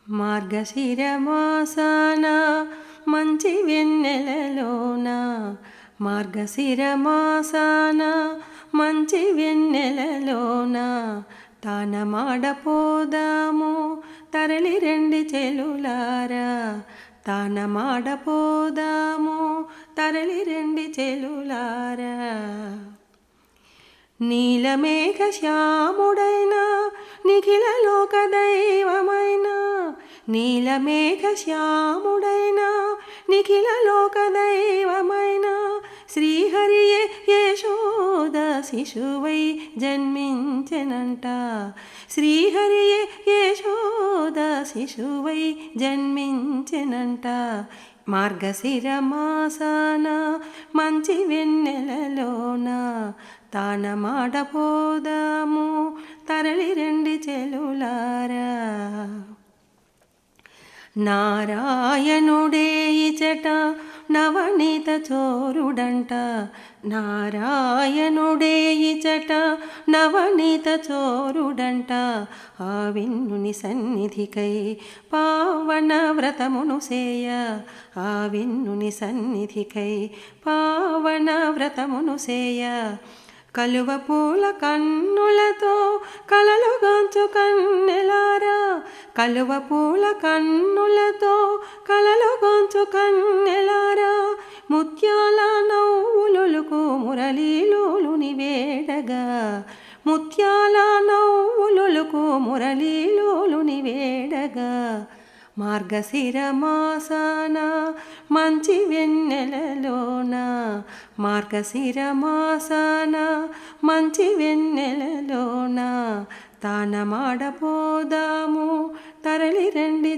మార్గశిర మాసాన మంచి వెన్నెలలోన మార్గశిర మాసాన మంచి వెన్నెలలోన తానమాడపోదాము తరలి రండి చెలులారా తానమాడపోదాము తరలి రండి చెలులారా నీలమేఘ శ్యాముడైన నిఖిల లోక దైవమైన నీలమేఘ శ్యాముడైన నిఖిల లోక దైవమైన శ్రీహరియే యశోద శిశువై జన్మించెనంట శ్రీహరియే యశోద శిశువై జన్మించెనంట మార్గశిర మాసాన మంచి వెన్నెలలోన తానమాడపోదాము తరలి రండి చెలులారా నారాయణుడే ఇచట నవనీత చోరుడంట నారాయణుడే ఇచట నవనీత చోరుడంట ఆ విన్నుని సన్నిధికై పావన వ్రతమును సేయ ఆ విన్నుని సన్నిధికై పావన వ్రతమును సేయ కలువ పూల కన్నులతో కలలుగాంచు కన్నెలారా కలువ పూల కన్నులతో కలలుగాంచు కన్నెలారా ముత్యాల నవ్వులుకు మురళీలోలుని వేడగా ముత్యాల నవ్వులుకు మురళీలోలుని వేడగా మార్గశిర మాసాన మంచి వెన్నెలలోన మార్గశిర మాసాన మంచి వెన్నెలలోన తానమాడపోదాము తరలి రండి